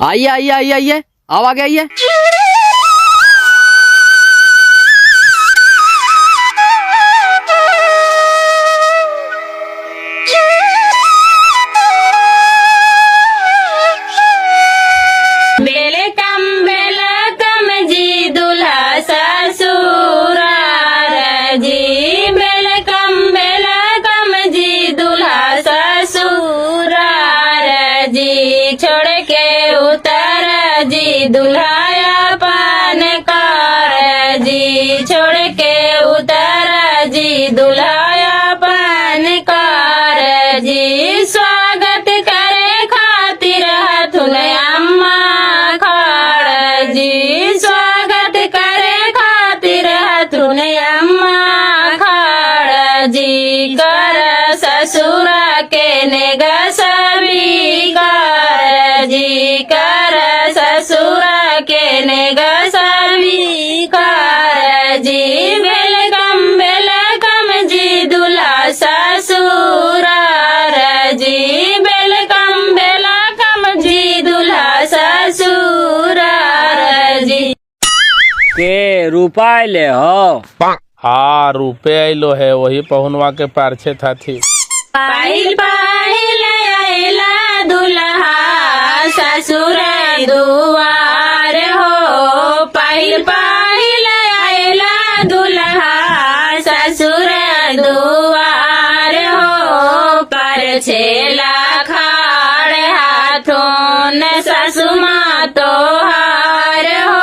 आइए आइए आइए आइए, आओ आगे आइए। दुल्हाया पान कर जी, छोड़ के उतर जी, दुल्हाया पान कर जी। स्वागत करे खातिर हथुन अम्मा खड़ जी, स्वागत करे खातिर हथुन अम्मा खड़ जी। कर ससुर के नेगसबी कर जी, कर ससुर के नेगसबी कर जी। वेलकम जी दुल्हा ससुर जी, वेलकम जी दुल्हा ससुर जी। के रूपा ले हो? हाँ, रुपये आइलो है, वही पहुनवा के पारछे था थी। पाहिल पाहिल आइला दुल्हा ससुर दुआर हो, पाहिल पाहिल आइला दुल्हा ससुर दुआर हो। पर छेला खाड़ हाथों न ससुमा तोहार हो,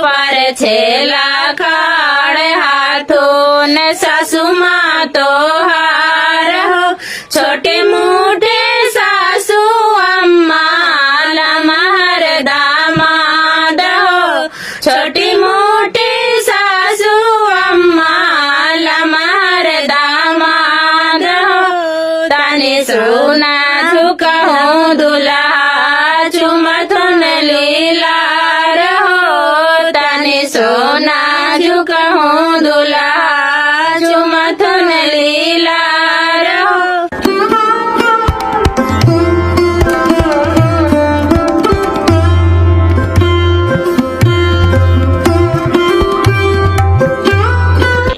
पर छेला खाड़ हाथों न ससुमा तोहार हो। छोटे मोटे सासू अम्मा लमहर दामाद हो, छोटी मोटी सासू अम्मा लमहर दामाद हो। तने सोना झुकहूँ दुल्हा चुमथुन लीलार हो, तने सोना झुकहूँ दुल्हा चुमथुन लीलार हो।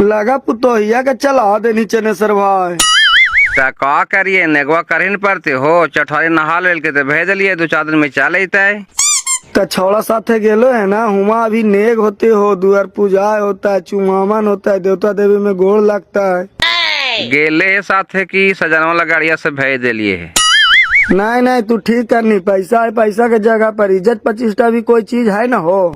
लगा पुतोहिया के चला दे नीचे ने सर भाई। का करिए, नेगवा करे न पड़ते हो। चठौरी नहा लेल के तो भेज दिलिए, 2-4 दिन में चल अतै। तो छौड़ा साथे गेलो है ना, हुआ अभी नेग होते हो, दुआर पूजा होता है, चुमावन होता है, देवता देवी में गोड़ लगता है। गेले साथे की सजनवा लगाड़िया से भेज दिलिए है। नहीं नहीं, तू ठीक करनी, पैसा है, पैसा के जगह पर इज्जत प्रतिष्ठा भी कोई चीज है ना हो।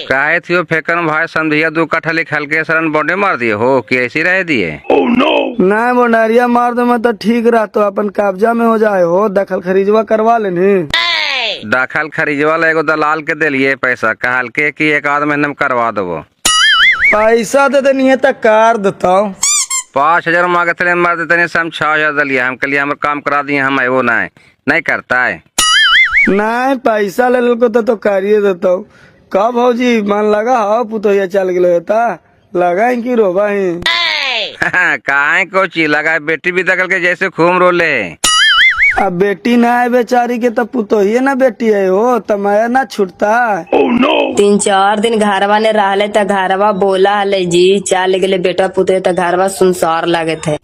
काहे थियो फेकन भाई समझिया 2 कट्ठा लिखल के सरन बॉन्डे मार दिए हो कि ऐसी रह दिए। नहीं बोनारिया मार दो मैं तो ठीक रहा, तो अपन कब्जा में हो जाए हो, दखल खरीजवा करवा लेनी। दाखल खरीजवा एगो दलाल के दिलिए पैसा, कहल के कि 1-8 महीने में करवा दबो। पैसा दे देनी है तो कार देता हूँ। 5000 मांगे थे, मार देते 6,000 दिलिए। हम कलिए हमर काम करा दिए, हम वो नहीं करता है। नहीं पैसा ले लो तो करिए देता हूँ। कब भौजी मन लगा हो पुतोहिया चल गए लगा की रोबा ही। काहे को चीज लगा, बेटी भी दखल के जैसे खूब रोले। अब बेटी ना है बेचारी के, तो पुतोहिए ना बेटी है हो, तो माया ना छूटता। 3-4 दिन घरवा ने रहले त घरवा बोला हले जी, चल गेले बेटा पुते त घरवा सुनसार लगे थे।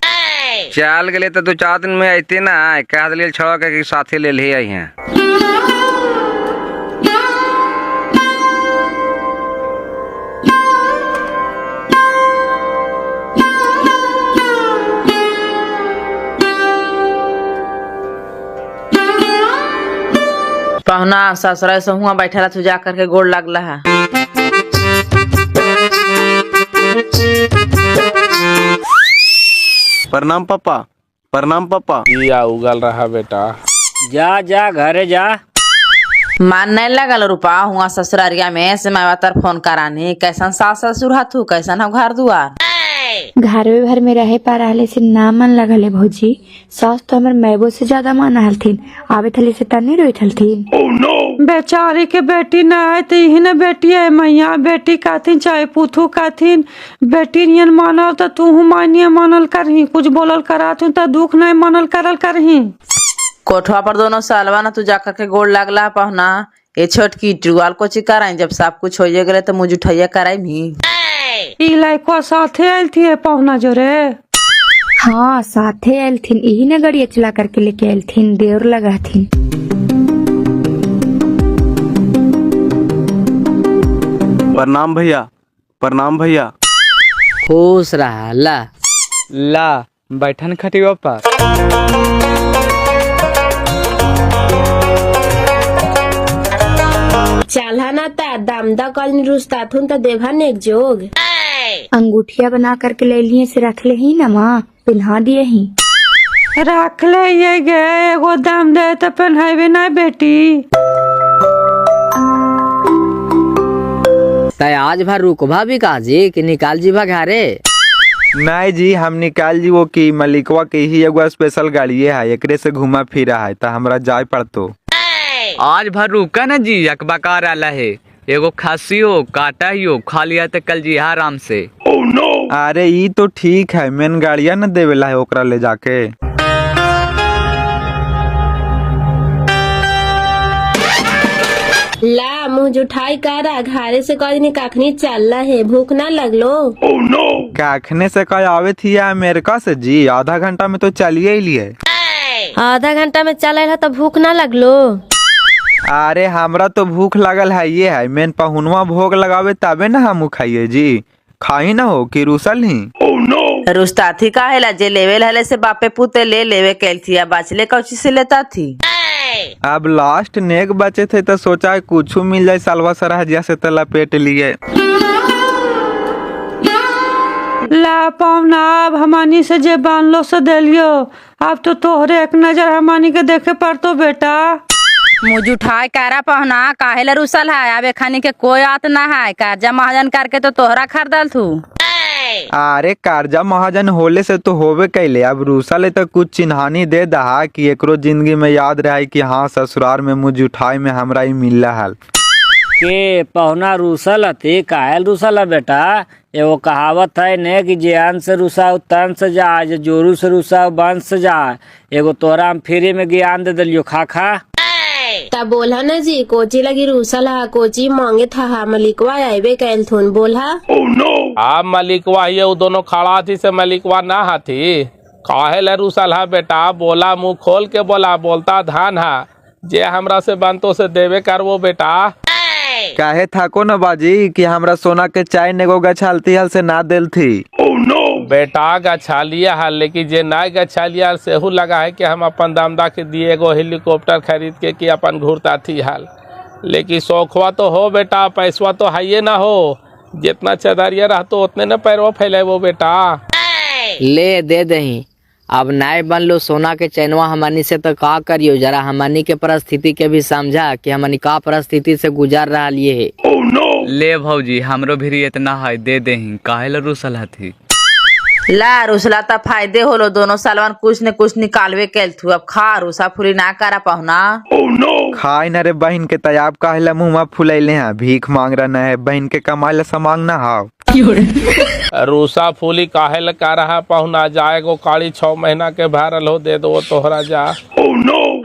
चल गए तो 2-4 दिन में आते ना, कह दिलिए छोड़ के साथी ले ली आई हैं। पहुना ससुरा से हुआ बैठा तू जा करके गोड़ लगला है। प्रणाम पापा, प्रणाम पापा। दिया उगल रहा बेटा। जा जा घरे जा। मान नहीं लगल रूपा हुआ ससुरारिया में से मैं तर फोन करानी। कैसन सास ससुर हथू, कैसन हम घर दुआर। घर भर में रहे पर रहले से ना मन लगल है भौजी। सास तो हमर मैबो से ज्यादा माना हलथिन, आवे थली से तनी रोई हलथिन। बेचारी के बेटी न है तो यही न बेटी है मैया। बेटी काथिन चाहे पुथू काथिन, बेटी नियन मानल तो तू मानिए मानल करही। कुछ बोलल कराथू तो दुख नहीं मानल करल करही। कोठवा पर दोनों सालवा ना तू जाकर के गोड़ लागला पहुना ये छोटकी ट्रुआल कोची कराई जब सब कुछ हो गए तो मुझे उठैया कराई भी ई लड़का साथे आयल थी पहुना जो रे। हाँ साथे आयल थीन, यही ने गाड़ी चला करके लेके आयल थीन, देर लगा थीन। प्रणाम भैया, प्रणाम भैया। खुश रहा ला। ला बैठन खटिया पर। चाला ना ता दामदा कल रुस्ता थुन ता देभा ने एक जोग अंगूठिया बना करके ले लिए से रख ले ही ना माँ, पिन्हा दिए ही। रख ले ये गए एगो दाम दे तो पहनावे ना बेटी। तय आज भर रुकभा भी काजी कि निकाल जी भा घरे। नहीं जी हम निकाल जी वो की मलिकवा के ही एगो स्पेशल गाड़ी है, एकरे से घुमा फिरा है तो हमरा जाए पड़तो। आज भर रुका न जी, अकबका रहा है एगो खासी हो काटा ही हो खा लिया तो कल जी आराम से। अरे ई तो ठीक है, मेन गाड़िया न देवेला है ओकरा ले जाके। ला मुँह जुठाई करा घारे से कल ने काखनी चलना है, भूख ना लगलो। काखने से कल आवे थी अमेरिका से जी, आधा घंटा में तो चलिए ही लिए। आधा घंटा में चल रहा तो भूख ना लगलो। अरे हमरा तो भूख लगल है, ये है मेन पहुनवा भोग लगावे तबे न हम खाइए जी, खाई ना हो कि रुसल ही। रुस्ता थी काहेला जे लेवल हले से बापे पुते ले लेवे कैल थी, अब बाचले कौची से लेता थी। अब लास्ट नेक बचे थे तो सोचा कुछ मिल जाए सालवा सरहजिया से तो लपेट लिए। ला पवना अब हमानी से जे बांध लो से देलियो, अब तो तोहरे एक नजर हमानी के देखे पड़तो बेटा। मुझ उठाए कारा पहना काहेला रुसल है, अब खानी के कोई आत ना है, कर्जा महाजन करके तो तोहरा खरीदल थू। अरे कर्जा महाजन होले से तो होवे कैले, अब रूसल तो कुछ चिन्हानी दे दहा कि एकरो जिंदगी में याद रहे कि हाँ ससुराल में मुझ उठाए में हमरा ही मिल हल। के पहुना रूसल हती कायल रूसल है बेटा। एगो कहावत है ने कि जे अन से रुसाओ तन से जा, जे जोरू से रुसाओ बंश से जा। एगो तोरा हम फ्री में ज्ञान दे दिलियो, खा खा। तब बोला न जी कोची लगी रूसल हा, कोची मांगे था मलिकवा आईबे कैल थुन बोला। आप मलिकवा ये वो दोनों खड़ा थी से मलिकवा ना हाथी काहे ले रुसल हा बेटा, बोला मुंह खोल के बोला, बोलता धान हा जे हमरा से बनतो से देवे करवो बेटा। काहे थाको न बाजी कि हमरा सोना के चाय नेगो गछालती हल से ना दिल थी। बेटा गछालिया हल, लेकिन जे ना गछालिया सेहू लगा है कि हम अपन दामदा के दिए एगो हेलीकॉप्टर खरीद के कि अपन घूरता थी हाल। लेकिन शौखवा तो हो बेटा, पैसवा तो है ना हो, जितना चदरिया रहतो उतने न पैरवा फैले वो बेटा। ले दे दही, अब नाय बन लो सोना के चैनवा हमनी से तो का करियो, जरा हमनी के परिस्थिति के भी समझा कि हमनी का परिस्थिति से गुजार रहा लिए है। ले भौजी हमरो भी इतना है दे दे काहेला रुसल हथी। ला रुसला तो फायदे होलो, दोनों सालवन कुछ न कुछ निकालवे कैल थू, अब खा रुसा फुली ना करा पहुना। खाई न रे बहन के तयाब काहेला मुँह फुलैले हैं, भीख मांग रहा है बहन के कमाई ला समांग ना हाव। रूसा फूली काहे ल का रहा पहुना, जाएगो काली 6 महीना के भरल हो दे दो तोहरा जा।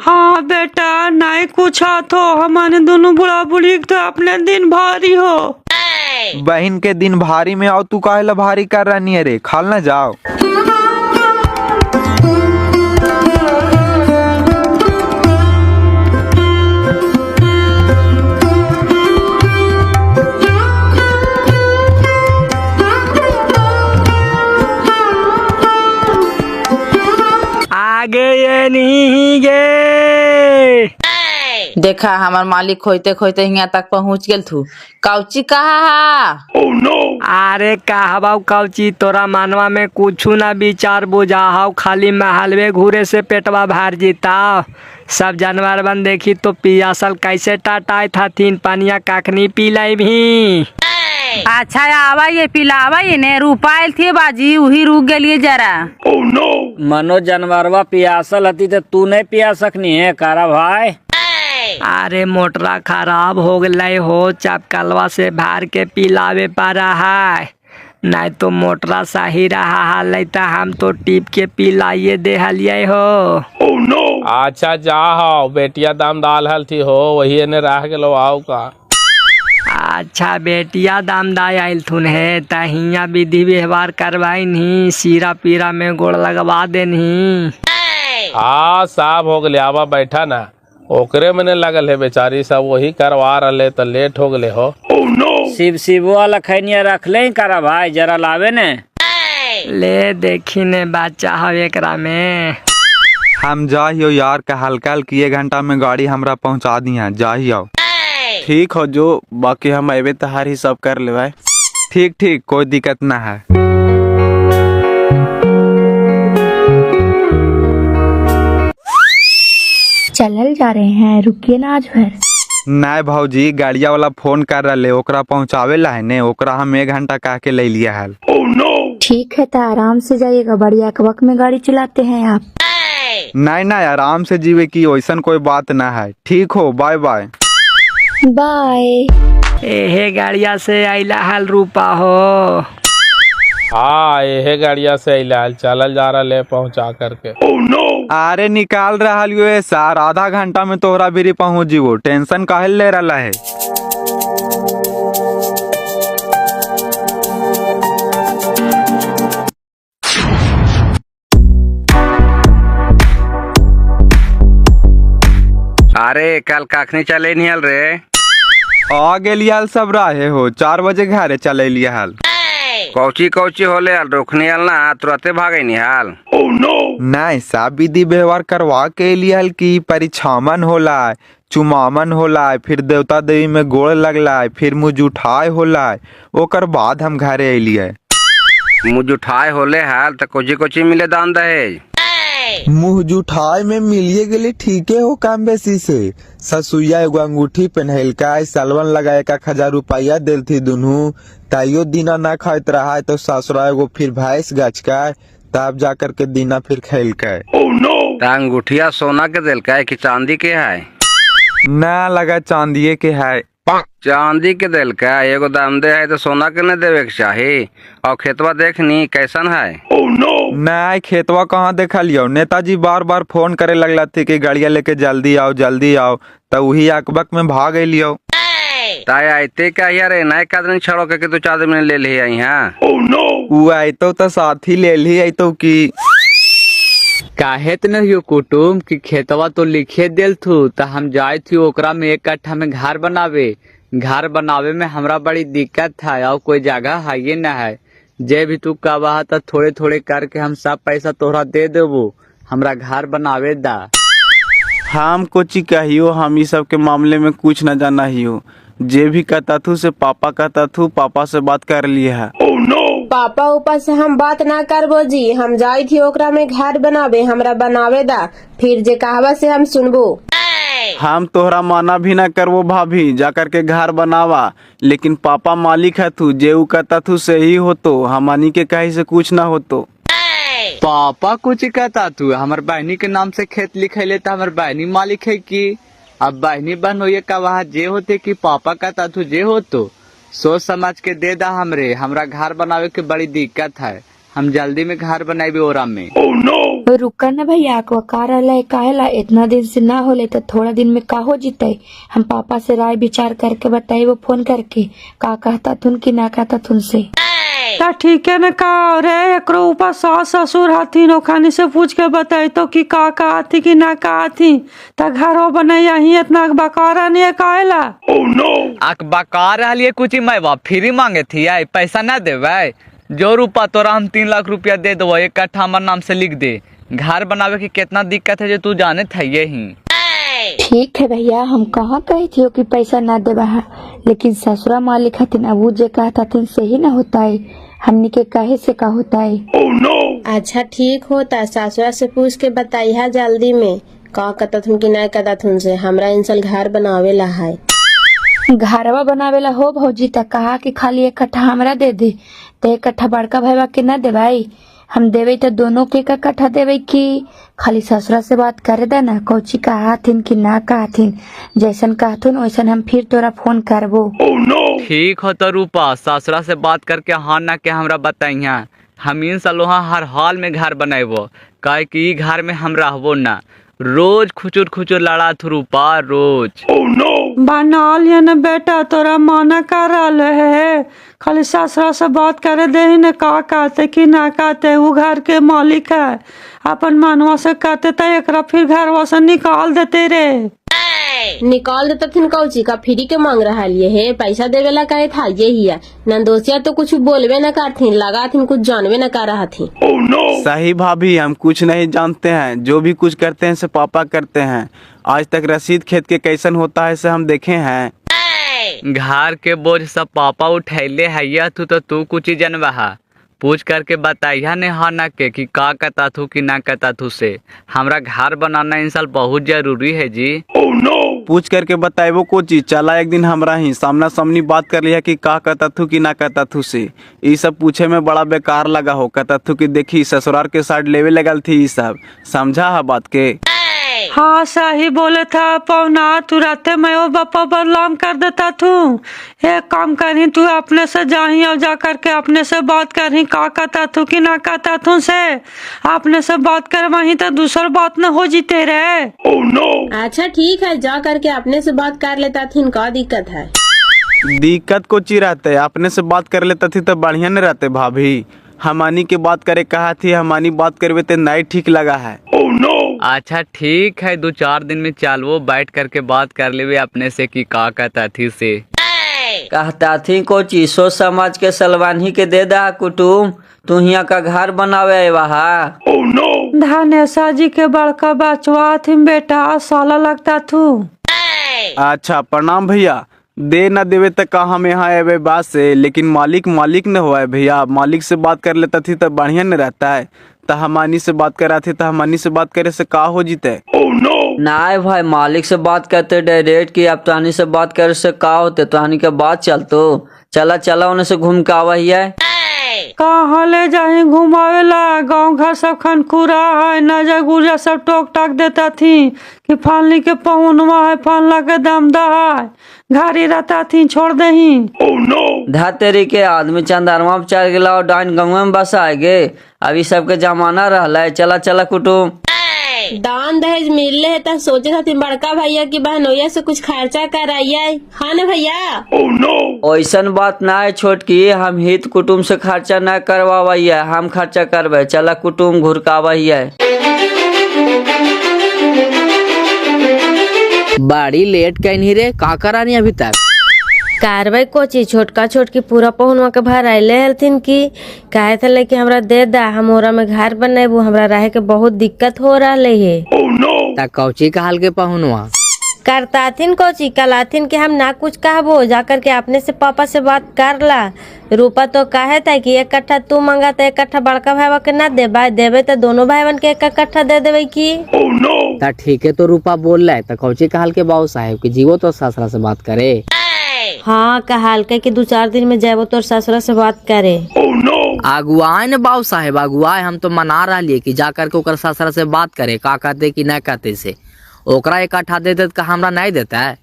हाँ बेटा नहीं कुछ तो हमारे दोनों बुढ़ा बुढ़ी तो अपने दिन भारी हो। बहन के दिन भारी में आओ तू काहेला भारी कर रही है रे, खाल ना जाओ। आगे ये नहीं गे। देखा हमार मालिक खोते खोते यहाँ तक पहुँच गेल थू, काउची कहा हा। अरे कहबाऊ कौची, तोरा मानवा में कुछू ना विचार बुझाओ, खाली महलवे घूरे से पेटवा भर जीता। सब जानवर बन देखी तो पियासल कैसे टाटाए थाथिन, पानिया काखनी पी लाई भी। अच्छा आवा ये पिलावा ये ने रुपायल थी बाजी, वही रुक गेलिए जरा। मनो जानवरवा पियासल हती तो तू नहीं पिया सकनी है कारा भाई। अरे मोटरा खराब हो गई हो, चपकलवा से भार के पिलावे पड़ा है। नहीं तो मोटरा सही रहा हाल तो हम तो टिप के पी लाइए दे हलिए हो। अच्छा जा हो बेटिया दाम डाल हल थी हो वही ने रह गेलो आओ का। अच्छा बेटिया दामदाय आयल थुन है त हिया विधि व्यवहार करवाई नहीं सीरा पीरा में गोड़ लगवा देनी। हाँ साहब हो गले आवा बैठा ना ओकरे मने लगल है बेचारी सब वही करवा रहे तो लेट हो गले हो। शिव शिव वाला खैनिया रख ले करा भाई जरा लावे ने। ले देखी ने बच्चा हो एकरा में। हम जाहियो यार का हल्का हल्की 1 घंटा में गाड़ी हमरा पहुंचा दिया जाहियो। ठीक हो जो बाकी हम अबे तहार ही सब कर ले भाई। ठीक ठीक कोई दिक्कत ना है। चलल जा रहे हैं, रुकिए ना आज भर। नहीं भाजी गाड़िया वाला फोन कर रहे ओकरा पहुंचावे ला है ने ओकरा हम 1 घंटा कह के ले लिया है। ठीक है तो आराम से जाइएगा, बढ़िया के वक्त में गाड़ी चलाते हैं आप। नहीं नहीं आराम से जीवे की वैसन कोई बात ना है। ठीक हो बाय बाय। बाय। एहे गाड़िया से आइला हाल रूपा हो। हाँ यही गाड़िया से इलाज चलल जा रहा ले पहुंचा करके। अरे निकाल रहा है सर, आधा घंटा में तोहरा भी पहुंच जीवो, टेंशन काहे ले रहा है। अरे कल कखनी चले नहीं हल रे। आ गेलियल सब रहे हो 4 बजे घरे चले लिया हाल। कौची कौची होले हल रोकने हल ना तुरंते भागे नहीं हाल। नहीं सब विधि व्यवहार करवा के लिए की परिछामन होला, चुमामन होला, फिर देवता देवी में गोड़ लगला, फिर मुझ उठाए होला, ओकर बाद हम घरे अलिए। मुझ उठाए होले हाल तो कोची कोची मिले दान दहेज। मुँह जुठाए में मिलिए गेली ठीके हो कम बेसी से। ससुइया एगो अंगूठी पहनलका, सलवन लगा 1000 रुपया दिल थी दुनू, ताइयो दीना ना खात रहा है तो ससुरा एगो फिर भैंस गच का, तब जा कर के दीना फिर खेल का। अंगूठिया सोना के दिल का है कि चांदी के है? ना लगा चांदिये के है। चांदी के दिल का एगो दाम दे है तो सोना के न देवे के चाही। और खेतवा देखनी कैसन है? नहीं खेतवा कहाँ देखा लियो, नेताजी बार बार फोन करे लगला थी कि गाड़िया लेके जल्दी आओ, तो वही अकबक में भाग लियो। ताय आते का यार नए कदम छोड़ो के तू 4 दिन ले ली आई। हाँ वो आयतो तो साथ ही ले ली आयतो की काहे त नहीं हो कुटुम की खेतवा तो लिखे दिल थू तो हम जाए थी ओकरा में 1 कट्ठा में घर बनावे में हमरा बड़ी दिक्कत था और कोई जगह है ये न है। जे भी तू कहा था थोड़े थोड़े करके हम सब पैसा तोहरा दे देबो, हमरा घर बनावे दा। हम कोची कहियो हम इस सब के मामले में कुछ न जाना हियो। जे भी कहता थू से पापा कहता थू, पापा से बात कर लिया है। पापा ऊपर से हम बात ना करबो जी, हम जाई थी ओकरा में घर बनावे, हमरा बनावे दा, फिर जे कहवा से हम सुनबो। हम तोहरा माना भी ना करवो भाभी, जा कर के घर बनावा, लेकिन पापा मालिक है तू, जे कहता थू सही हो तो हमानी के कहीं से कुछ ना हो तो। पापा कुछ कहता तू हमार बहनी के नाम से खेत लिखे तो हमार बहनी मालिक है की? अब बहनी बहन हो का वहाँ जे होते कि पापा कहता तू जे हो तो सोच समझ के दे दा हमरे, हमरा घर बनावे के बड़ी दिक्कत है, हम जल्दी में घर बनाए ओरा में। रुका न भैया काहेला इतना दिन से ना होले तो थोड़ा दिन में का हो जीते। हम पापा से राय विचार करके बताए वो फोन करके का कहता थुन की ना कहता थुन से। ता ठीक है न का रे एकरो ऊपर सास ससुर हथिन ओखानी से पूछ के बताई तो कि का कहती कि ना कहती ता घरों बनैया ही इतना बकारा नहीं काहेला। अकबकार रहलिए कुछ मैं फ्री मांगे थी आई पैसा ना देवे जो रूपा तोरा हम 3 लाख रुपया दे दो 1 कट्ठा हमारे नाम से लिख दे। घर बनावे की कितना दिक्कत है जो तू जाने था यही। ठीक है भैया हम कहाँ कही थी कि पैसा ना देवा है, लेकिन ससुरा मालिक हथिन अब जे कहता थिन सही ना होता है, हमनी के कहे से का होता है। अच्छा ठीक होता ससुरा से पूछ के बताइया जल्दी में का कहता थुन की ना कहता थुन से, हमरा इंसल घर बनावे ला है। घरवा बनावेला हो भौजी तक कहा कि खाली 1 कट्ठा हमरा दे दे तो 1 कट्ठा बड़का भैया के ना दे भाई, हम देवे तो दोनों के का कट्ठा देवे की खाली ससुरा से बात करे दे ना कौची कहथिन कि ना कहथिन जैसन कहथुन वैसन हम फिर तोरा फोन करबो। ठीक हो तो रूपा ससुरा से बात करके हाँ ना के हमरा बताइया हम इन सलोहा हर हाल में घर बनाबो काहे कि ई घर में हम रहबो ना रोज खुचुर खुचुर लड़ा थू रूपा रोज। बना लिया न बेटा तोरा माना कर रहा है खाली ससुरा से बात करे दे ही न का कहते कि ना कहते वो घर के मालिक है अपन मनवा से कहते तो एकरा फिर घर से निकाल देते रे। निकाल देता थिन कौची का फ्री के मांग रहा लिए है पैसा देवेला कहे था यही है नंदोसिया तो कुछ बोलवे न करथिन लगा थिन कुछ जानवे न कर रहा थी। सही भाभी हम कुछ नहीं जानते हैं जो भी कुछ करते हैं से पापा करते हैं। आज तक रसीद खेत के कैसन होता है से हम देखे हैं। घर के बोझ सब पापा उठैले है तो तू कुछ ही जनवा पूछ करके बताइया ने हाँ ना के कि का कहता थू कि ना कहता थू से हमरा घर बनाना इन साल बहुत जरूरी है जी। पूछ करके बताएबो को चीज चला एक दिन हमरा ही सामना सामनी बात कर लिया कि का कहता थू कि ना कहता थू से ये सब पूछे में बड़ा बेकार लगा हो कहता थू कि देखी ससुराल के साइड लेवे लगल थी ये सब समझा है बात के। हाँ सही बोले था पौना तू रहते मैं वो बापा बदलाम कर देता तू एक काम करही तू अपने से जाही और जा करके अपने से बात करही का कहता तू कि ना कहता तू से अपने से बात कर वही तो दूसर बात न हो जीते रे। अच्छा ठीक है जा करके अपने से बात कर लेता थिन का दिक्कत है। दिक्कत को ची रहते अपने से बात कर लेता थी तो बढ़िया न रहते भाभी हमानी के बात करे कहा थी हमानी बात करवे तो नहीं ठीक लगा है। अच्छा ठीक है 2-4 दिन में चलवो बैठ करके बात कर लेवे अपने से कि का कहता थी से। कहता थी को चीज सोच समझ के सलवानी के दे दा कुटुम तू यहाँ का घर बनावे वहाँ। धनेशा जी के बड़का बचवा थी बेटा साला लगता थू। अच्छा प्रणाम भैया दे न देवे तक का हम यहाँ आवे बात से लेकिन मालिक न हुआ है भैया मालिक से बात कर लेता थी तो बढ़िया न रहता है तो हमानी से बात करा थी तो हमानी से बात करे से का हो जीते। नहीं भाई मालिक से बात करते डायरेक्ट की अब तहनी से बात करे से का होते तहनी के बात चलतो चला उन्हें से घूम के आवा ही है। कहाँ ले जाही घुमावेला गांव घर सब खनकुरा है नजर गुजर सब टोक टाक देता थी कि फालनी के पहुनवा है फालना के दमदा है घारी रहता थी छोड़ दही। धतेरी के आदमी चंदरमा पे चढ़ गया और डाइन गाँव में बस आएगे अभी सबके जमाना रहा है चला कुटुम। दान दहेज मिलले है तो सोचे था बड़का भैया की बहनोइया से कुछ खर्चा कराइए हाँ न भैया। ऐसन बात ना है छोटकी हम हित कुटुम से खर्चा न करवाइए हम खर्चा करवे चला कुटुम घुरकावैया। बड़ी लेट कहीं रे का करानी अभी तक कार्रवाई कोची छोटका छोटकी पूरा पहुनवा के भर आये हलथिन की कहे थे लेकिन हमरा दे दा हम ओरा में घर बनाबू हमरा रहे के बहुत दिक्कत हो रहा है। कौची का हाल के पहुनवा करताथिन कोची कलाथिन के हम ना कुछ कहबो जाकर के अपने से पापा से बात कर ला। रूपा तो कहे था कि 1 कट्ठा तू मंगा तो 1 कट्ठा बड़का भाई के ना देवे तो दोनों भाई के 1 कट्ठा दे देवे की। ठीक है तो रूपा बोल रहा है तो कौची का हाल के बाबू साहेब की जीवो तो ससुरा से बात करे। हाँ कहाल के 2-4 दिन में जाबो तो ससुरा से बात करे। अगुआए न बाबू साहेब अगुआए हम तो मना रहा लिए कि जा करके ओकर ससुरा से बात करे का कहते कि नहीं कहते से ओकरा 1 कट्ठा देते तो हमरा नहीं देता है।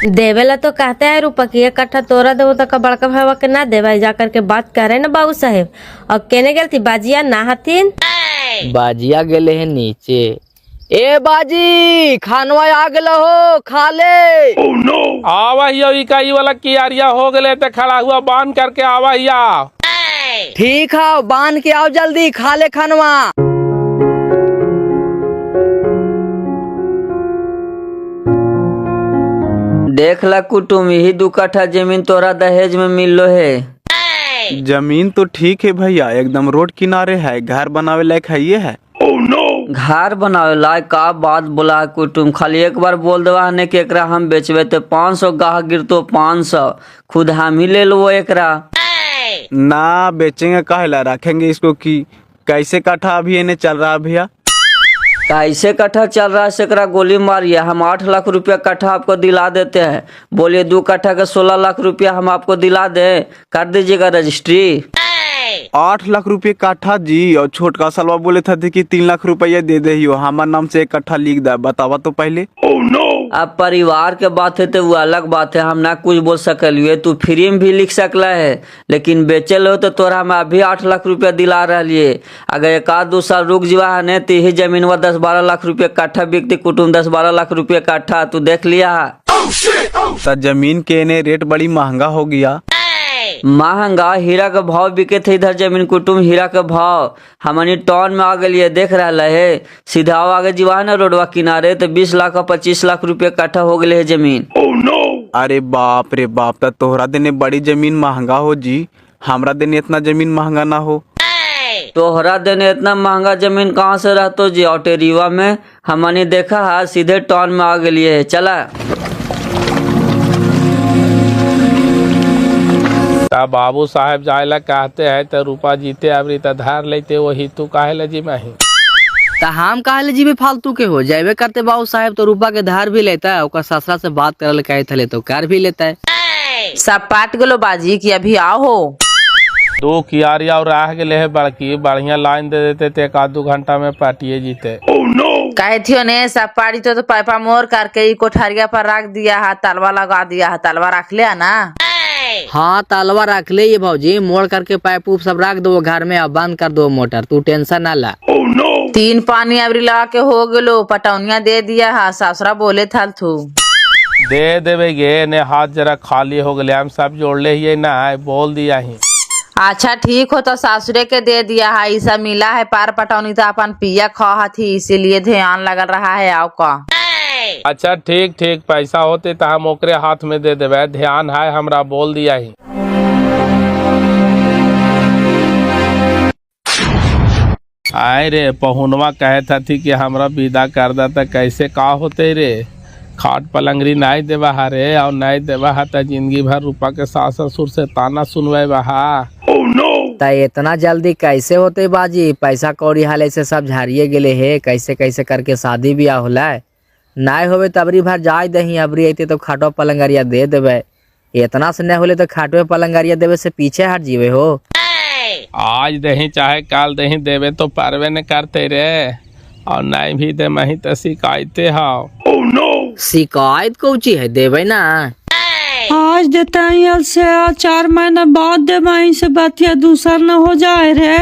देवेला तो कहते है रूपा की 1 कट्ठा तोरा देवो तो बड़का भाई के ना देवा जा करके बात करे न बाबू साहेब। और केने गेल थी बाजिया ना हथिन बाजिया गेले है नीचे। ए बाजी खानवा आ गलो हो खा ले। आवा ही इकाई वाला कियारिया हो गए तो खड़ा हुआ बांध करके आवा ही ठीक है बांध के आओ जल्दी खा ले खानवा। देख ला कुटुम यही 2 कट्ठा जमीन तोरा दहेज में मिलो है। जमीन तो ठीक है भैया एकदम रोड किनारे है घर बनावे लायक है ये है। घर बनावे लायक का बात बोला कुटुम खाली एक बार बोल देवा ने कि एकरा हम बेचवे तो 500 गाह गिरतो 500 खुद हम ही ले लो एकरा ना बेचेंगे काहेला रखेंगे इसको कि कैसे कट्ठा अभी इन्हें चल रहा है भैया कैसे कट्ठा चल रहा है सकरा गोली मारिए हम 8 लाख रुपया कट्ठा आपको दिला देते हैं बोलिए 2 कट्ठा का 16 लाख रुपया हम आपको दिला दे कर दीजिएगा रजिस्ट्री। 8 लाख रुपए काठा जी। और छोटका सलवा बोले थे कि 3 लाख रुपया दे दे हमारे नाम से 1 कट्ठा लिख दे। बतावा तो पहले। अब परिवार के बात है तो वो अलग बात है, हम ना कुछ बोल सकलिए। तू फ्री में भी लिख सकला है, लेकिन बेचल हो तो तोरा हम अभी 8 लाख रुपया दिला रही। अगर 1-2 साल रुक जीवा है तो यही जमीन 10-12 लाख रुपया काठा बिकती। कुटुम्ब 10-12 लाख रुपया काठा, तू देख लिया। तो जमीन के ने रेट बड़ी महंगा हो गया। महंगा हीरा का भाव बिके थे इधर जमीन कुटुम्ब हीरा का भाव हमनी टाउन में आ गए देख रहा है। सीधा आगे जीवा है ना रोडवा किनारे तो 20 लाख और 25 लाख रुपया काठा हो गए है जमीन। अरे बाप रे बाप, तो तोहरा देने बड़ी जमीन महंगा हो जी, हमरा देने इतना जमीन महंगा ना हो। तोहरा देने इतना महंगा जमीन कहाँ से रहतो जी? ऑटेरीवा में हमने देखा है, सीधे टाउन में आ गए है। चला बाबू साहब जायला कहते हैं तो रूपा जीते अबरी तो धार लेते वही तू काहे ले जी माही। तो हम काहे ले जीवे फालतू के हो जाए करते बाबू साहब तो रूपा के धार भी लेता है, ओकर ससुरा से बात करल कहे थे तो कार भी लेता है। सब पाट गलो बाजी की अभी आओ हो। 2 कियारिया और रह गए है बड़की, बढ़िया लाइन दे देते थे 1-2 घंटा में पाटिए जीते। कहे थियो ने सब पाड़ी तो पाइपा मोर करके ई कोठारिया पर रख दिया है, तलवा लगा दिया है। तलवा रख लिया ना? हाँ तलवा रख ले ये भाजी, मोड़ करके पाइप उप सब रख दो घर में और बंद कर दो मोटर, तू टेंशन ना ला। 3 पानी अबरी लगा के हो गलो, पटौनिया दे दिया है। ससुरा बोले था तू दे देवे गे ने, हाथ जरा खाली हो गए, हम सब जोड़ ले ही ना बोल दिया ही। अच्छा ठीक हो तो सासुरे के दे दिया है। ऐसा मिला है पार पटौनी तो अपन पिया खा थी, इसीलिए ध्यान लग रहा है। आओ का अच्छा ठीक ठीक, पैसा होते तो हम ओकरे हाथ में दे देवे, ध्यान है हमरा बोल दिया ही। आए रे पहुनवा कहता थी कि हमरा विदा कर देता, कैसे का होते रे? खाट पलंगरी नहीं देवा है रे, और नहीं देवा है तो जिंदगी भर रूपा के सास ससुर से ताना सुनवे बहा। तो इतना जल्दी कैसे होते बाजी? पैसा कौड़ी हाले से सब झाड़िए गेले है, कैसे कैसे करके शादी ब्याह होला। नहीं होवे तबरी भर जाय दही, अबरी अते तो खाटो पलंगरिया दे देवे। इतना से नहीं होले तो खाटो पलंगरिया देवे से पीछे हट जीवे हो। आज दही चाहे काल दही देवे तो पारवे न करते रे, और नहीं भी दे मही तो शिकायते हाओ। शिकायत कौची है? देवे ना आज देते हैं से 4 महीना बाद दे, से बातिया दूसर न हो जाए रे।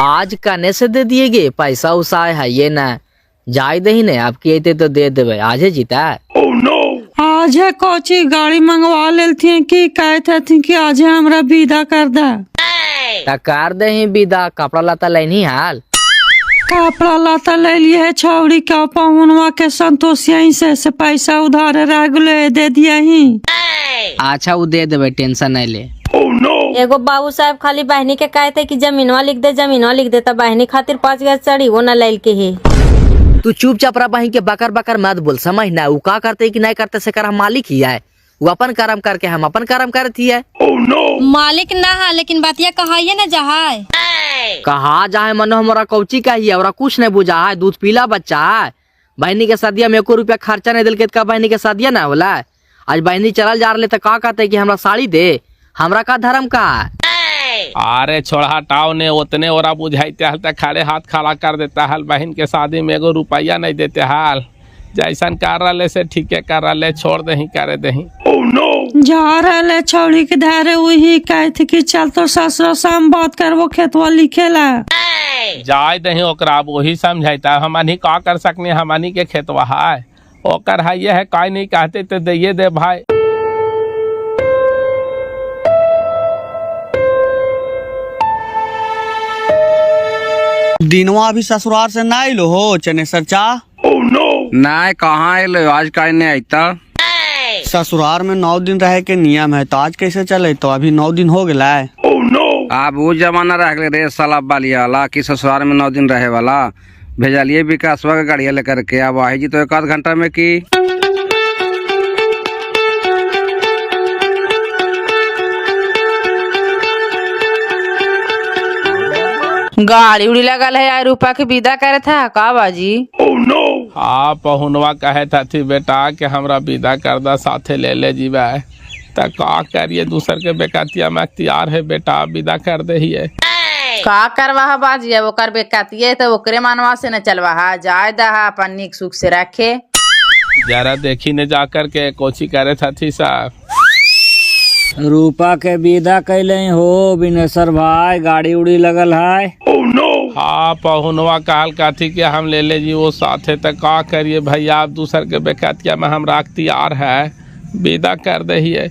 आज कने से दे दिएगे? पैसा उसा है ये ना जाय दही ने, आपकी अते तो दे देवे। आज है जीता आज है कोची गाड़ी मंगवा ले थी कि कहते थे कि आज है हमरा विदा कर दे। कर दही विदा। कपड़ा लता लेनी हाल? कपड़ा लाता ले लिए है छौड़ी का पहुनवा के संतोषिया से पैसा उधार रह गए, दे दिया ही। अच्छा वो दे देवे, टेंशन नहीं ले। एगो बाबू साहब खाली बहनी के कहते कि जमीनवा लिख दे, जमीनवा लिख दे। तो बहनी खातिर 5 गज चढ़ी वो न ले के है। तू चुपचाप रह बही के बकर बकर मत बोल, समझ ना। वो का करते कि नहीं करते से कर हम मालिक ही है, वो अपन कर्म करके हम अपन कर्म करती है। मालिक ना है लेकिन बातिया कहाइए न जहाय। कहा जाए मनो हमारा कौची का ही है, और कुछ नहीं बुझा है। दूध पीला बच्चा है। बहनी के शादिया में 1 रुपया खर्चा नहीं दिल के का बहनी के शादिया ना होला। आज बहनी चल जा रहे तो का कहते कि हमरा साड़ी दे, हमरा का धर्म का। अरे छोड़ा हटाओ ने, उतने ओरा बुझाइते हाल तो खड़े हाथ खड़ा कर देता हाल। बहन के शादी में 1 रुपया नहीं देते हाल। जैसन कर रहा से ठीके कर रहा, छोड़ दही करे दही। जा रहे छौड़ी के धारे वही कहते कि चल तो ससुर शाम बात कर, वो खेतवा लिखेला। जाय दही ओकरा, वही समझाइता। हमनी का कर सकने, हमनी के खेतवा है ओकर है, ये है काई नहीं कहते तो दे दे भाई। दिनवा अभी ससुराल से ना आइलो हो चनेसर चा? नहीं कहाँ आये आज काहे नहीं आयता? ससुराल में 9 दिन रहे के नियम है, तो आज कैसे चले? तो अभी 9 दिन हो गया है। अब वो जमाना रह गए रे साला बालिया वाला कि ससुराल में 9 दिन रहे वाला। भेजलिए विकासवा का गाड़िया लेकर के, अब आई जी तो 1 आध घंटा में की। गाड़ी उड़ी लगल है यार, रूपा के विदा करे था का बाजी? हाँ पहुनवा कहे था थी बेटा कि हमरा विदा कर दा, साथे ले ले जीवा। तो का करिए, दूसर के बेकातिया में अख्तियार है बेटा, विदा कर दे ही है। का करवा बाजी ओकर बेकातिये तो ओकरे मानवा से न चलवा जाए दहा अपन निक सुख से रखे। जरा देखी ने जा कर के कोची करे था थी साहब। रूपा के विदा कैले हो बिनेश्वर भाई, गाड़ी उड़ी लगल है। हाँ पहुनवा कहल काथी के हम ले ले जी वो साथे, तो का करिए भैया, आप दूसर के बेकातिया में हम अख्तियार है, विदा कर दे ही है।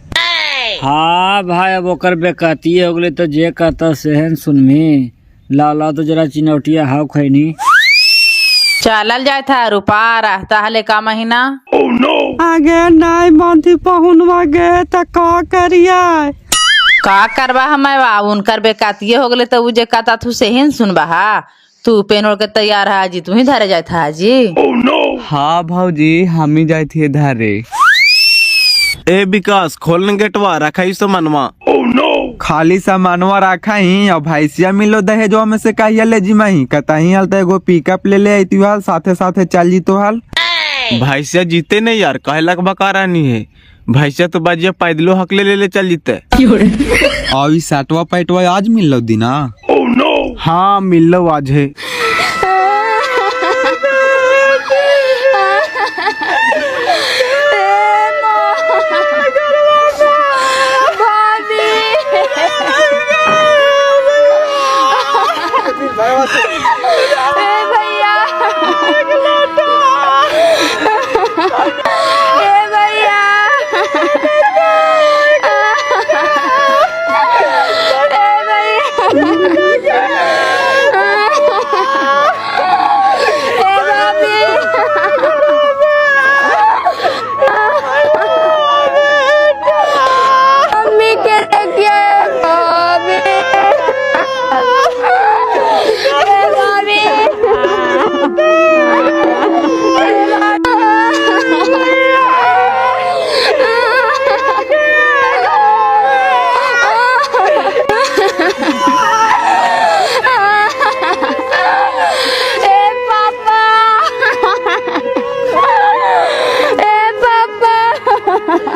हाँ भाई अब ओकर बेकातिये हो गले तो जे कहता सेहन सुनमी। लाला तो जरा चिनौटिया हाव खैनी। चलल जाए था रूपा रहता हले का महीना। आगे नहीं बांधी पहुनवा गए तो का करिया। का करवा हमें उनकर बेकातिये हो गले तो जे कहता तू सेहन सुनबा। तू पेन ओढ़ के तैयार है जी, तू ही धरे जाए था जी। हाँ भाजी हम ही जाए थे धारे। ए विकास खोलने गेटवा रखा ही सामानवा। खाली सामानवा रखा ही और भैंसिया मिलो दहेजवा में से कहिया ले जी माही कतही हाल तो एगो पिकअप ले ले आई हाल, साथे साथे चल जी तो हाल। भैंसिया जीते नहीं यार, कहलक बकारा नहीं है। भैंसिया तो बाजिया पैदलो हक ले चल जीते। और साटवा पैटवा आज मिल लो दीना। हाँ मिल लो आज है।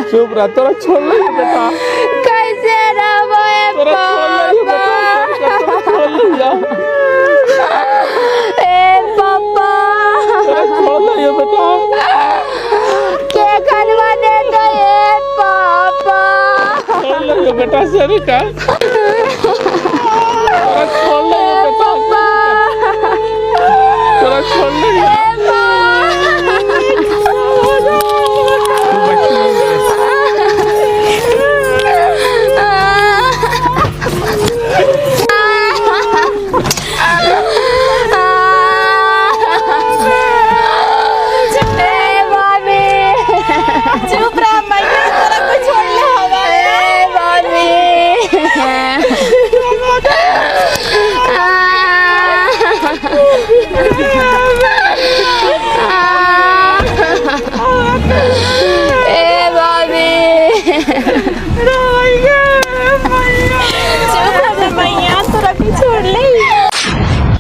चुप रहा, तोरा छोड़ ले बेटा। कैसे रहो पापा? छोड़ लिया ए पापा छोड़ लिया बेटा। के खनवा दे दो ए पापा। छोड़ लिया बेटा सभी का। छोड़ लिया बेटा, तोरा छोड़ लिया।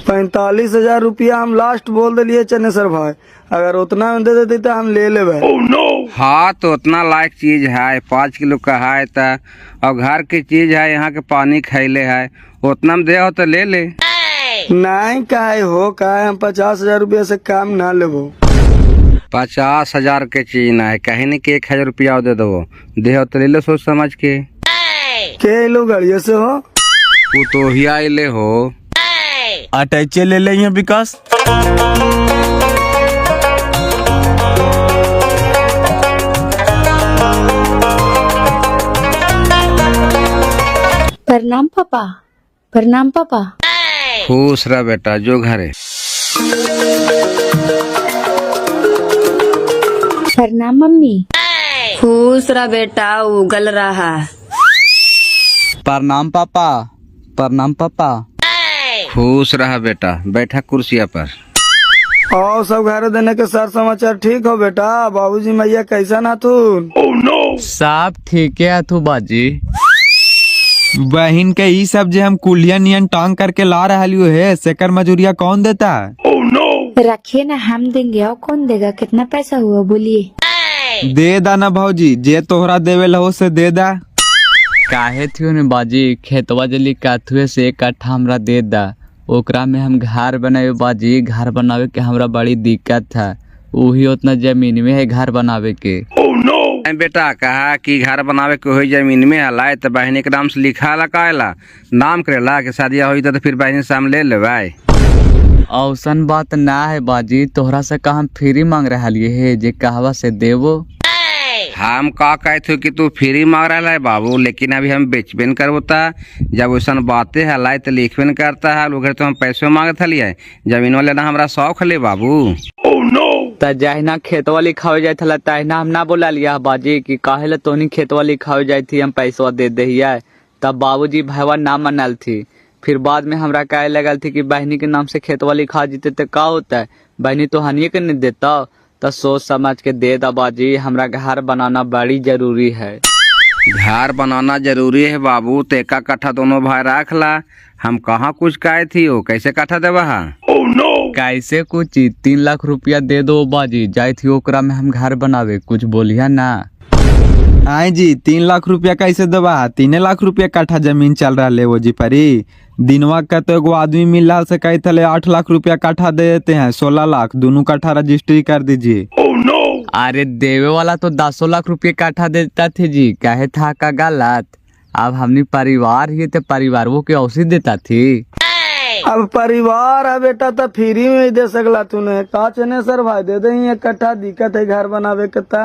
पैंतालीस 40,000 रुपया हम लास्ट बोल दिलिए चनेसर भाई, अगर उतना में दे देते तो हम ले लेबे। हाँ तो उतना लायक चीज है, 5 किलो का है तो, और घर की चीज है, यहाँ के पानी खैले है, उतना में दे हो तो ले ले। नहीं काहे हो काहे, हम 50,000 रुपया से काम ना लेबो। 50,000 के चीज ना है, कहीं नहीं कि 1,000 रुपया दे दो, दे हो तो ले लो सोच समझ के। लो गाड़िया से हो तू तो ही आइले हो। अटैचे ले ले हैं विकास। प्रणाम पापा। प्रणाम पापा। खुश रह बेटा, जो घरे। प्रणाम मम्मी। खुश रहा बेटा, उगल रहा। प्रणाम पापा। प्रणाम पापा। खुश रहा बेटा, बैठा कुर्सिया पर। और सब घर देने के सर समाचार ठीक हो बेटा? बाबूजी मैया कैसा ना तू? सब ठीक है तू बाजी। बहन के ई सब जे हम कुलिया नियन टांग करके ला रहा है, सेकर मजूरिया कौन देता है? रखिए ना, हम देंगे। और कौन देगा? कितना पैसा हुआ बोलिए। दे दा ना भौजी, जे तोहरा देवे लहो से दे दा। काहे थियो ने बाजी, खेतवा जली काथुए से 1 कट्ठा हमरा दे दा, ओकरा में हम घर बनावे बाजी। घर बनावे के हमरा बड़ी दिक्कत था, वही उतना जमीन में है घर बनावे के। बेटा कहा कि घर बनावे के हो जमीन में हला तो बहनी के नाम से लिखा ला काला नाम करेला कि शादिया हुई तो फिर बहनी से हम ले लेवाई। औसन बात ना है बाजी, तोहरा से का हम फ्री मांग रहा है जे कहवा से देवो। हम का कहते कि तू फ्री मांग रहा है बाबू, लेकिन अभी हम बेचबेन करता। जब वैसा बातें हलाई तो लिखबेन करता है, लोग तो हम पैसे मांगत हलिए, जमीन वाले ना हमरा शौक हले बाबू। त जहिना खेतवा लिखावे जाए था तहिना हम ना बोला लिया बाजी कि काहे ला तोनी खेतवा लिखावे जाए थी हम पैसा दे दहिया। तब बाबूजी भैया ना मनल थी, फिर बाद में हमरा कहे लगल थी कि बहनी के नाम से खेतवा लिखा जीते तो का होता है, बहनी तो हनिए के नहीं देता। तो सोच समझ के दे दा बाजी, हमरा घर बनाना बड़ी जरूरी है। घर बनाना जरूरी है बाबू, तो 1 कट्ठा दोनों भाई रख ला। हम कहाँ कुछ कहे थी हो, कैसे कट्ठा देवा? कैसे कुछ 3 लाख रुपया दे दो बाजी, जाए थी ओकरा में हम घर बनावे, कुछ बोलिया ना। आई जी 3 लाख रुपया कैसे दबा? 3 लाख रुपया कट्ठा जमीन चल रहा है वो जी परी। दिनवा का तो एगो आदमी मिल रहा से कहे थे 8 लाख रुपया कट्ठा दे देते हैं, 16 लाख दोनों कट्ठा रजिस्ट्री कर दीजिए। अरे देवे वाला तो 10 लाख रुपये कट्ठा देता थे जी, कहे था का गलत। अब हमने परिवार ही तो परिवार वो के औसी देता थी। अब परिवार है बेटा तो फ्री में ही दे सकला तूने, का चने सर भाई दे दे 1 कट्ठा, दिक्कत है घर बनावे के ता।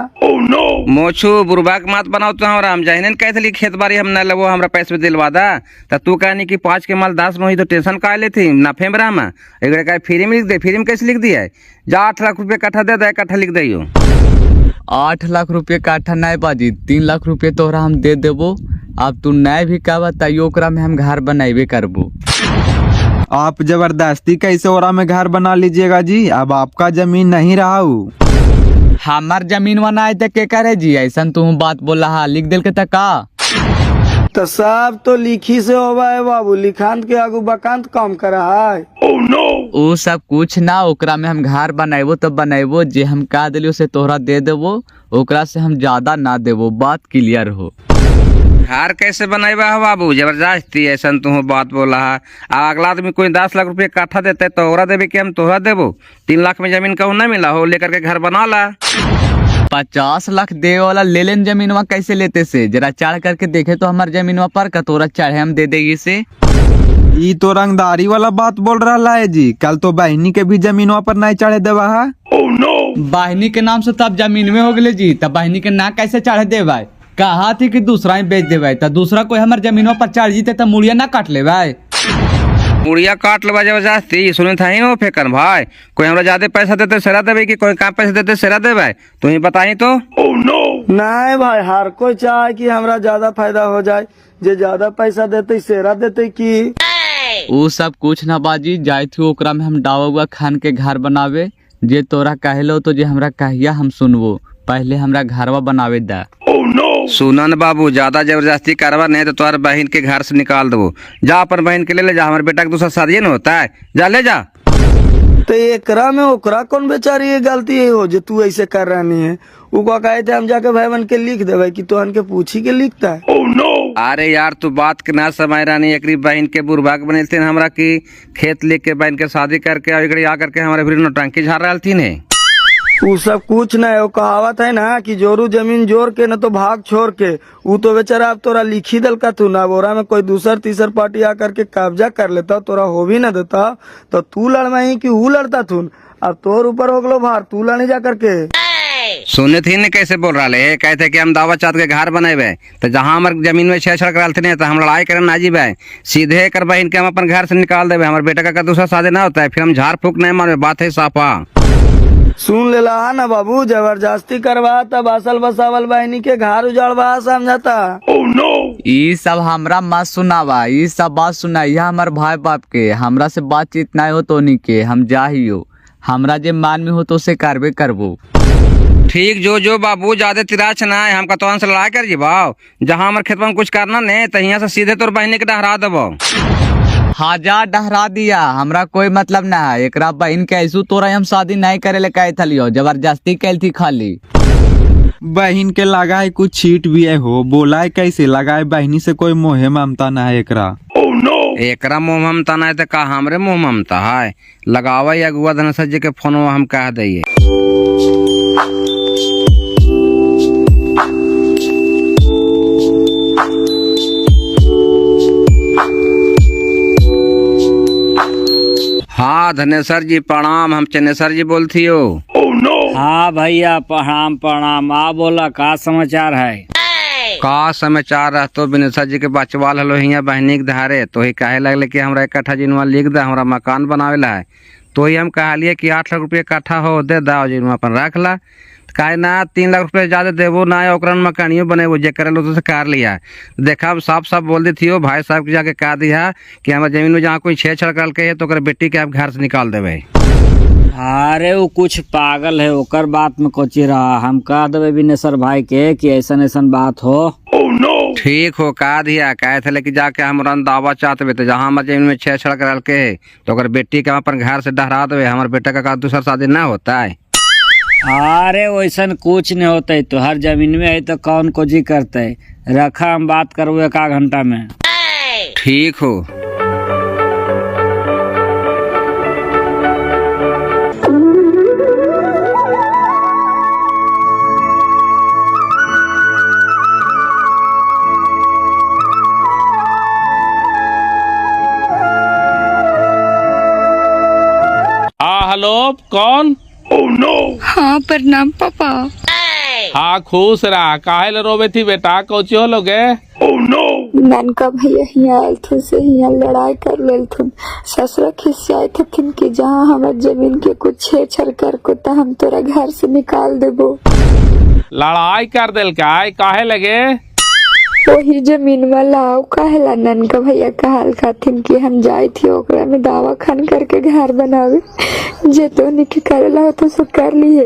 मोछू बुरबाक मत बनाओ तो हम जहने कहे थे खेत बाड़ी हम न लगो हमरा पैसे दिलवा दा। तो तू कहनी कि 5 के माल 10 में हुई तो टेंशन का ले थी ना फेमरा में एक फ्री में लिख दे। फ्री में कैसे लिख दिया? जा 8 लाख रुपये कट्ठा दे दे, 1 कट्ठा लिख दियो। 8 लाख रुपये कट्ठा नहीं बाजी, 3 लाख रुपये तोहरा हम दे देबो। अब तू नहीं भी का बताइयो, ओकरा में हम घर बनाइबे करबो। आप जबरदस्ती कैसे ओरा में घर बना लीजिएगा जी? अब आपका जमीन नहीं रहा हूँ। हमार जमीन बनाए थे के करे जी, ऐसा तुम बात बोला हा, लिख दिल के तक का तो सब तो लिखी से होवा है बाबू, लिखांत के आगू बकांत काम करा है। वो सब कुछ ना, ओकरा में हम घर बनाएबो तो बनाएबो, जे हम कह दिलियो से तोहरा दे देबो, ओकरा से हम ज्यादा ना देबो, बात क्लियर हो। घर कैसे बनाएबा हो बाबू? जबरदस्ती ऐसा तू बात बोला है। अगला आदमी कोई 10 लाख रुपये कट्ठा देते तो तोहरा देवे कि हम तोहरा देबो? 3 लाख में जमीन कहूँ ना मिला हो, लेकर के घर बना ला। 50 लाख दे वाला ले लेन जमीनवा कैसे लेते से, जरा चढ़ करके देखे तो हमार जमीनवा पर कतोरा चढ़े हम दे देगी से। ये तो रंगदारी वाला बात बोल रहा है जी, कल तो बहनी के भी जमीनवा पर नहीं चढ़े देवा है। बहनी के नाम से तब जमीन में हो गए जी, तब बहनी के ना कैसे चढ़े देवा? कहा थी कि दूसरा ही बेच देवे, तो दूसरा कोई हमारे जमीनों पर चढ़ जीते तो मुड़िया ना काट ले भाई। मुड़िया काट लेवा जबरदस्ती, सुने था ही वो फेकन भाई। कोई हमरा ज्यादा पैसा देते सेरा देवे कि कोई कम पैसा देते सेरा देवे, तू ही बताई तो। नहीं भाई, हर कोई चाहे कि हमरा ज्यादा फायदा हो जाए, जे ज्यादा पैसा देते सेरा देते की। वो सब कुछ ना बाजी, जाए थी ओकरा में हम डावा हुआ खान के घर बनावे, जे तोरा कहलो तो जे हमरा कहिया हम सुनबो, पहले हमरा घरवा बनावे दा। सुनन बाबू, ज्यादा जबरदस्ती करवा नहीं तो तुम्हारे बहन के घर से निकाल दो। जा अपन बहन के ले जा, हमारे बेटा का दूसरा शादी न होता है, जा ले जा। तो एकरा में ओकरा कौन बेचारी ये गलती है हो जो तू ऐसे कर रही है? वो कहे थे हम जाके भाई बन के लिख देवे कि तोहन के पूछी के लिखता है। अरे यार तू बात के ना समय रानी, एक बहन के बुरबाक बने थे हमरा की खेत लेके बहन के शादी करके आकर के हमारे फिर नौटंकी झाड़ रहा थी ने। वो सब कुछ न है, वो कहावत है ना कि जोरू जमीन जोर के न तो भाग छोड़ के। वो तो बेचारा अब तोरा लिखी दल का तू ना, बोरा में कोई दूसर तीसर पार्टी आकर के कब्जा कर लेता, तोरा हो भी न देता, तो तू लड़वाई कि वो लड़ता तू? अब तोर ऊपर हो गलो भार, तू लड़ने जा करके। सुने थी ने कैसे बोल रहा है, कहते कि हम दावा चाहते के घर बनाए, तो जहाँ हमारे जमीन में छेड़छाड़ करा थे तो हम लड़ाई करे ना जी भाई, सीधे कर बहन के हम अपन घर से निकाल देवे। हमारे बेटा का दूसरा शादी ना होता है, फिर हम झाड़ फूक नहीं मारे, बात है साफा। सुन ले ला ना बाबू, जबरदस्ती करवा तब असल बसावल बहनी के घर उजाड़वा समझाता। ये सब हमरा मत सुनावा, ये सब बात सुनाइया हमारे भाई बाप के, हमरा से बातचीत नहीं हो तो नहीं के हम जाहियो, हमरा जे मान में हो तो उसे करबे करबो। ठीक जो बाबू, ज्यादा तिराच ना है, हमका तो से लड़ाई कर जी भाव। जहाँ हमारे खेत में कुछ करना नहीं तो यहाँ से सीधे तोर बहनी के डहरा देबो। हजार डहरा दिया, हमरा कोई मतलब ना है, एकरा बहन के ऐसू तोरा हम शादी नहीं करे ले कहे थलियो, जबरदस्ती कैल थी खाली। बहन के लगा है कुछ छीट भी है हो, बोला है कैसे लगाए बहनी से कोई मोहे ममता ना है एकरा। एकरा मुँह ममता नहीं तो का हमरे मुँह ममता है। लगावा या अगुआ धनसर जी के फोन हम कह दिए। हाँ धनेश्वर जी प्रणाम, हम चनेश्वर जी बोलती हो। हाँ भैया प्रणाम प्रणाम। आ बोला का समाचार है? का समाचार रह तो बिनेश्वर जी के बचवाल हलो हिया बहनी के धारे, तो ही कहे लगले कि हमरा 1 कट्ठा जिनवा लिख दे, हमरा मकान बनावेला है। तो ही हम कहलिए कि 8 लाख रुपये कट्ठा हो दे दा जिनवा अपन रख ला। काहे ना 3 लाख रुपये ज्यादा देवो ना ओकरा मकानियो बनेबो जे करे लो तो से कर लिया। देखा साफ साफ बोल दी थी भाई साहब के जाके कह दिया कि हमारे जमीन में जहाँ कोई छेड़छाड़ करल के है तो ओकर बेटी के आप घर से निकाल देवे। अरे वो कुछ पागल है, ओकर बात में कोची रहा। हम कह देवे बिनेश्वर भाई के कि ऐसन ऐसन बात हो। ठीक हो कह दिया, कहे थे लेकिन जाके हमरा दावा चाहते तो जहाँ हमारे जमीन में छेड़छाड़ करल के है तो ओकर बेटी के अपन घर से डहरा देवे। हमारे बेटा का दूसरा शादी ना होता है। अरे वैसन कुछ नहीं होता है, तो हर जमीन में है तो कौन को जी करते है। रखा हम बात करबो 1 घंटा में। ठीक हो। हेलो कौन? हाँ प्रणाम पापा। हाँ खुश रहा। काहे ले रोवे थी बेटा, कोची हो लोगे? ननका भैया हिया आयल थे से हिया लड़ाई कर लेल थुन। ससुरा खिसियाए थे कि जहाँ हमार जमीन के कुछ छेड़छाड़ कर को ता हम तोरा घर से निकाल देबो। लड़ाई कर दिल काहे लगे? वही जमीन वाला कहेला ननका भैया कहल खाथिन कि हम जाए थी ओकरा में दावा खान करके घर बनावे, जे तो के करेला हो तो सब कर लिए।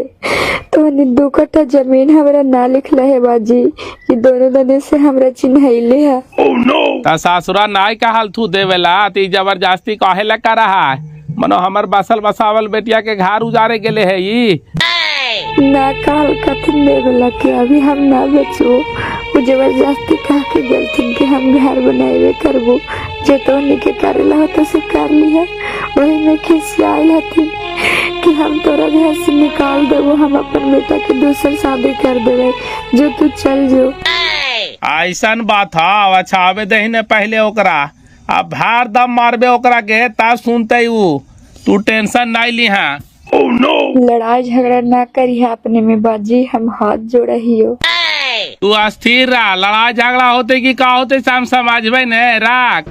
तो 2 कट्ठा जमीन हमरा ना लिखला है बाजी, कि दोनों दने से हमरा चिन्हैले है। ता सासुरा नाई कहल तू देवेला ती जबरदस्ती काहे ला कर रहा है? मनो हमर बसल बसावल बेटिया के घर उजारे गेले है ई ना कहल खाथिन देवेला कि अभी हम ना बेचो। वो जबरदस्ती कह के गलथिन कि हम घर बनाए करबो, जे तो के करेला हो तो से कर लिया। वही में खिसियाल हथिन कि हम तोरा घर से निकाल देबो, हम अपन बेटा के दूसर शादी कर देवे, जो तू चल जो। ऐसन बात है। अच्छा आवे दही ने पहले ओकरा, अब भार दम मारबे ओकरा के ता सुनते ऊ। तू टेंशन नहीं लिहा। लड़ाई झगड़ा ना करी अपने में बाजी, हम हाथ जोड़ा हियो। तू अस्थिर रहा। लड़ाई झगड़ा होते कि का होते हम समझबे ने राख।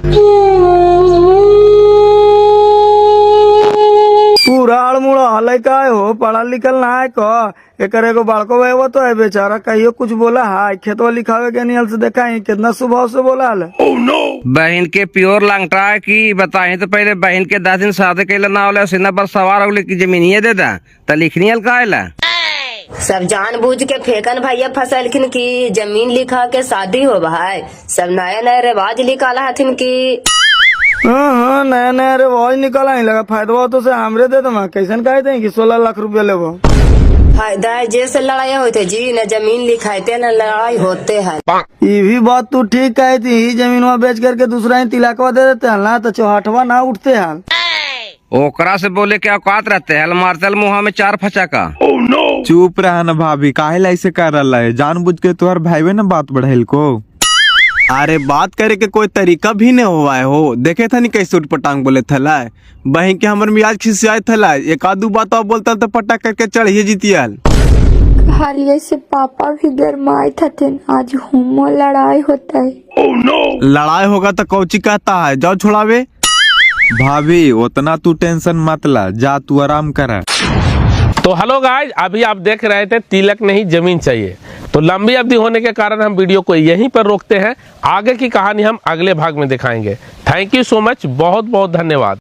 पूरा अड़मुड़ा हल का हो, पढ़ा लिखल ना है का। एक बड़को भाई तो है बेचारा, कहियो कुछ बोला है खेतवा लिखावे के नियल से देखा है कितना स्वभाव से बोला है। बहन के प्योर लंगटा की बताई तो पहले बहन के 10 दिन शादी कैला ना होला सीना पर सवार होले की जमीनिए दे दा त लिखनी हल काहेला। सब जानबूझ के फेंकन भैया फसलखिन की जमीन लिखा के शादी हो भाई। सब नया नया रिवाज निकाला हथिन की। हाँ नया नया रिवाज निकाला ही लगा। फायदा तो से हमरे दे दमा। कैसन कहे थे कि 16 लाख रुपया लेबो। फायदा है जैसे लड़ाई होते जी, न जमीन लिखाते न लड़ाई होते हैं। ये भी बात तू ठीक कही थी, जमीन वहाँ बेच करके दूसरा ही तिलकवा दे देते हैं ना, तो चौहाटवा ना उठते हैं। ओकरा से बोले क्या औकात रहते है, मारतल मुँह में 4 फचा का। चुप रहा न भाभी, काहे ऐसे कर रहा है? जानबूझ के तोहर भाई न बात बढ़ेल को। अरे बात करे के कोई तरीका भी नहीं हुआ है हो। देखे था नहीं कैसे उठपटांग बोले थला बहन के हमर मियाज खिसियाए थला। 1-2 बात बोलता तो पटा करके चढ़िए जीतियल। हालिये से पापा भी गरमाए थे, आज हुमो लड़ाई होता है। लड़ाई होगा तो कौची कहता है, जाओ छुड़ावे। भाभी उतना तू टेंशन मत ला, जा तू आराम कर। तो हेलो गाइस, अभी आप देख रहे थे तिलक नहीं जमीन चाहिए। तो लंबी अवधि होने के कारण हम वीडियो को यहीं पर रोकते हैं। आगे की कहानी हम अगले भाग में दिखाएंगे। थैंक यू सो मच, बहुत बहुत धन्यवाद।